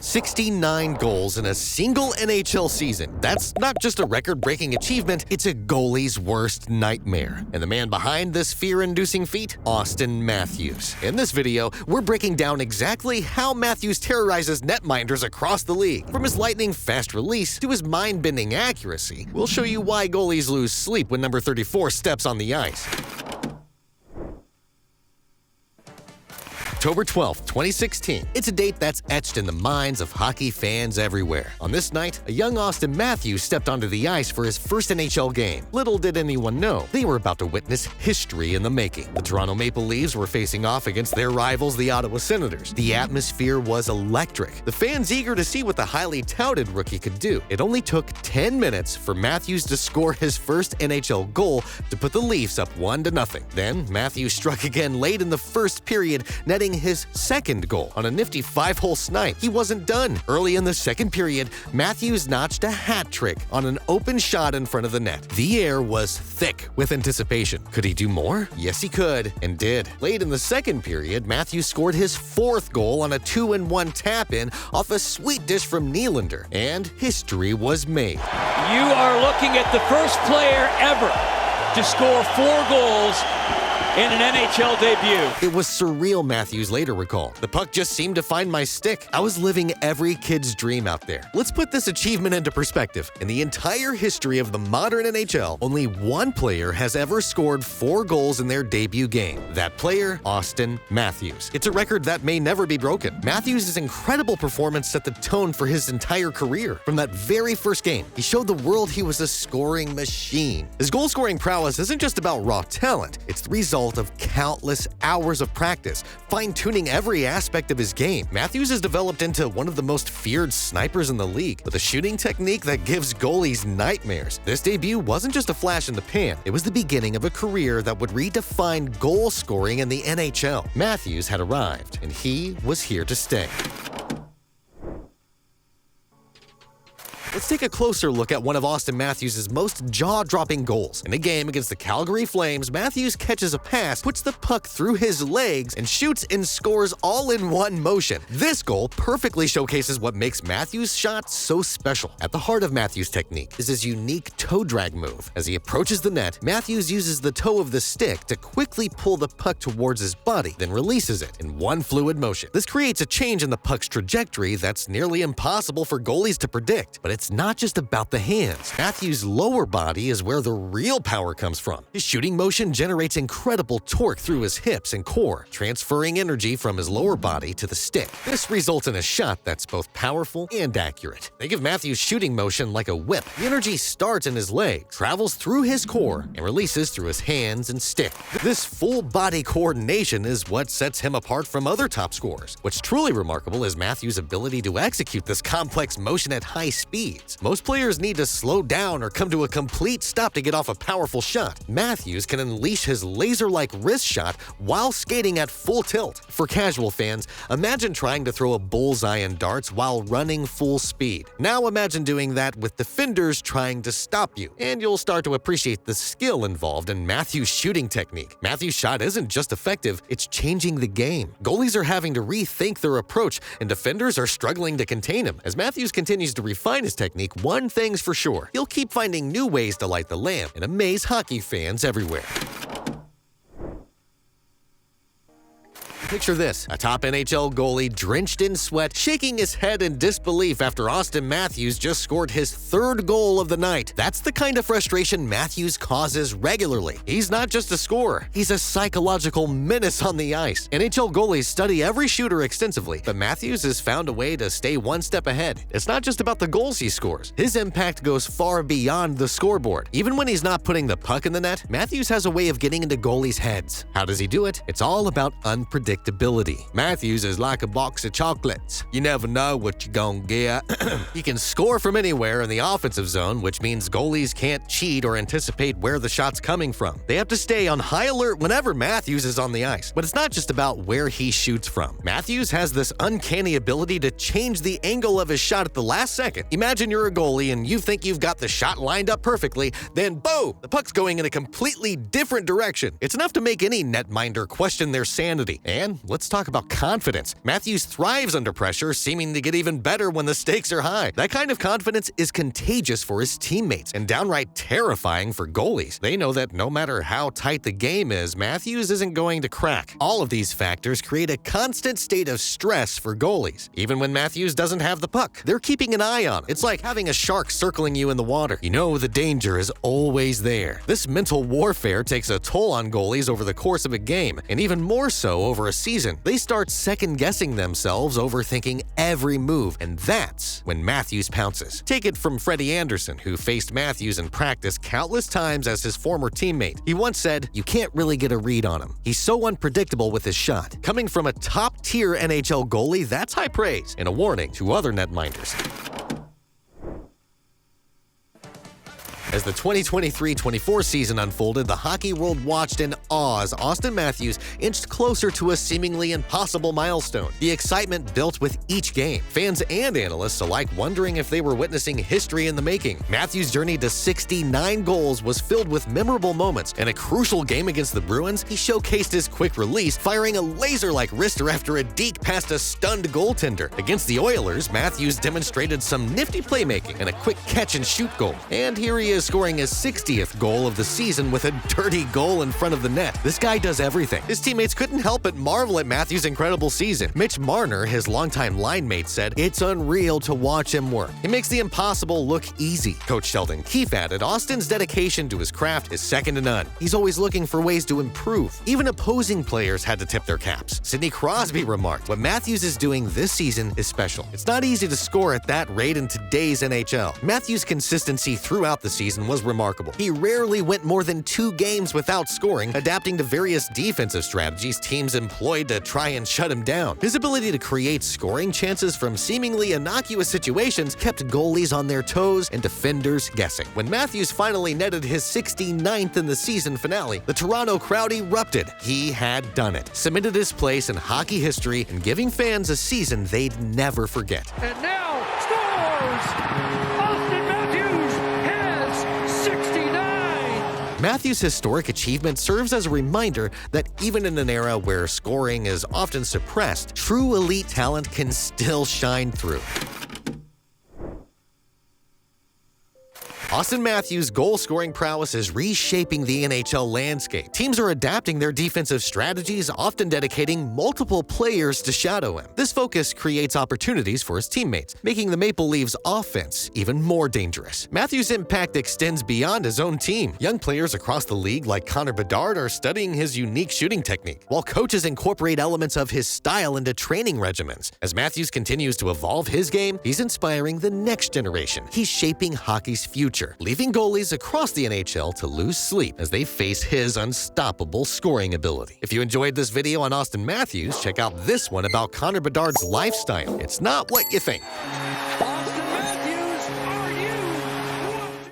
69 goals in a single NHL season. That's not just a record-breaking achievement, it's a goalie's worst nightmare. And the man behind this fear-inducing feat? Auston Matthews. In this video, we're breaking down exactly how Matthews terrorizes netminders across the league. From his lightning-fast release to his mind-bending accuracy, we'll show you why goalies lose sleep when number 34 steps on the ice. October 12, 2016. It's a date that's etched in the minds of hockey fans everywhere. On this night, a young Auston Matthews stepped onto the ice for his first NHL game. Little did anyone know, they were about to witness history in the making. The Toronto Maple Leafs were facing off against their rivals, the Ottawa Senators. The atmosphere was electric, the fans eager to see what the highly touted rookie could do. It only took 10 minutes for Matthews to score his first NHL goal to put the Leafs up 1-0. Then, Matthews struck again late in the first period, netting his second goal on a nifty 5-hole snipe. He wasn't done. Early in the second period, Matthews notched a hat trick on an open shot in front of the net. The air was thick with anticipation. Could he do more? Yes, he could, and did. Late in the second period, Matthews scored his fourth goal on a 2-1 tap-in off a sweet dish from Nylander, and history was made. You are looking at the first player ever to score 4 goals in an NHL debut. It was surreal, Matthews later recalled. The puck just seemed to find my stick. I was living every kid's dream out there. Let's put this achievement into perspective. In the entire history of the modern NHL, only one player has ever scored 4 goals in their debut game. That player, Auston Matthews. It's a record that may never be broken. Matthews' incredible performance set the tone for his entire career. From that very first game, he showed the world he was a scoring machine. His goal-scoring prowess isn't just about raw talent. It's the result of countless hours of practice, fine-tuning every aspect of his game. Matthews has developed into one of the most feared snipers in the league, with a shooting technique that gives goalies nightmares. This debut wasn't just a flash in the pan, it was the beginning of a career that would redefine goal scoring in the NHL. Matthews had arrived, and he was here to stay. Let's take a closer look at one of Auston Matthews' most jaw-dropping goals. In a game against the Calgary Flames, Matthews catches a pass, puts the puck through his legs, and shoots and scores all in one motion. This goal perfectly showcases what makes Matthews' shot so special. At the heart of Matthews' technique is his unique toe drag move. As he approaches the net, Matthews uses the toe of the stick to quickly pull the puck towards his body, then releases it in one fluid motion. This creates a change in the puck's trajectory that's nearly impossible for goalies to predict, but it's not just about the hands. Matthews' lower body is where the real power comes from. His shooting motion generates incredible torque through his hips and core, transferring energy from his lower body to the stick. This results in a shot that's both powerful and accurate. Think of Matthews' shooting motion like a whip. The energy starts in his legs, travels through his core, and releases through his hands and stick. This full-body coordination is what sets him apart from other top scorers. What's truly remarkable is Matthews' ability to execute this complex motion at high speed. Most players need to slow down or come to a complete stop to get off a powerful shot. Matthews can unleash his laser-like wrist shot while skating at full tilt. For casual fans, imagine trying to throw a bullseye in darts while running full speed. Now imagine doing that with defenders trying to stop you, and you'll start to appreciate the skill involved in Matthews' shooting technique. Matthews' shot isn't just effective, it's changing the game. Goalies are having to rethink their approach, and defenders are struggling to contain him. As Matthews continues to refine his technique, one thing's for sure, he'll keep finding new ways to light the lamp and amaze hockey fans everywhere. Picture this, a top NHL goalie drenched in sweat, shaking his head in disbelief after Auston Matthews just scored his 3rd goal of the night. That's the kind of frustration Matthews causes regularly. He's not just a scorer, he's a psychological menace on the ice. NHL goalies study every shooter extensively, but Matthews has found a way to stay one step ahead. It's not just about the goals he scores. His impact goes far beyond the scoreboard. Even when he's not putting the puck in the net, Matthews has a way of getting into goalies' heads. How does he do it? It's all about unpredictability. Matthews is like a box of chocolates. You never know what you're gonna get. He can score from anywhere in the offensive zone, which means goalies can't cheat or anticipate where the shot's coming from. They have to stay on high alert whenever Matthews is on the ice. But it's not just about where he shoots from. Matthews has this uncanny ability to change the angle of his shot at the last second. Imagine you're a goalie and you think you've got the shot lined up perfectly, then boom, the puck's going in a completely different direction. It's enough to make any netminder question their sanity. And And let's talk about confidence. Matthews thrives under pressure, seeming to get even better when the stakes are high. That kind of confidence is contagious for his teammates and downright terrifying for goalies. They know that no matter how tight the game is, Matthews isn't going to crack. All of these factors create a constant state of stress for goalies. Even when Matthews doesn't have the puck, they're keeping an eye on him. It's like having a shark circling you in the water. You know the danger is always there. This mental warfare takes a toll on goalies over the course of a game, and even more so over a season. They start second-guessing themselves, overthinking every move, and that's when Matthews pounces. Take it from Freddie Anderson, who faced Matthews in practice countless times as his former teammate. He once said, "You can't really get a read on him. He's so unpredictable with his shot." Coming from a top-tier NHL goalie, that's high praise, and a warning to other netminders. As the 2023-24 season unfolded, the hockey world watched in awe as Auston Matthews inched closer to a seemingly impossible milestone. The excitement built with each game, fans and analysts alike wondering if they were witnessing history in the making. Matthews' journey to 69 goals was filled with memorable moments. In a crucial game against the Bruins, he showcased his quick release, firing a laser-like wrister after a deke past a stunned goaltender. Against the Oilers, Matthews demonstrated some nifty playmaking and a quick catch-and-shoot goal. And here he is scoring his 60th goal of the season with a dirty goal in front of the net. This guy does everything. His teammates couldn't help but marvel at Matthews' incredible season. Mitch Marner, his longtime line mate, said, "It's unreal to watch him work. He makes the impossible look easy." Coach Sheldon Keefe added, "Austin's dedication to his craft is second to none. He's always looking for ways to improve. Even opposing players had to tip their caps." Sidney Crosby remarked, "What Matthews is doing this season is special. It's not easy to score at that rate in today's NHL." Matthews' consistency throughout the season was remarkable. He rarely went more than 2 games without scoring, adapting to various defensive strategies teams employed to try and shut him down. His ability to create scoring chances from seemingly innocuous situations kept goalies on their toes and defenders guessing. When Matthews finally netted his 69th in the season finale, the Toronto crowd erupted. He had done it, cemented his place in hockey history and giving fans a season they'd never forget. And now scores! Auston Matthews has 69! Matthews' historic achievement serves as a reminder that even in an era where scoring is often suppressed, true elite talent can still shine through. Auston Matthews' goal-scoring prowess is reshaping the NHL landscape. Teams are adapting their defensive strategies, often dedicating multiple players to shadow him. This focus creates opportunities for his teammates, making the Maple Leafs' offense even more dangerous. Matthews' impact extends beyond his own team. Young players across the league like Connor Bedard are studying his unique shooting technique, while coaches incorporate elements of his style into training regimens. As Matthews continues to evolve his game, he's inspiring the next generation. He's shaping hockey's future, leaving goalies across the NHL to lose sleep as they face his unstoppable scoring ability. If you enjoyed this video on Auston Matthews, check out this one about Connor Bedard's lifestyle. It's not what you think.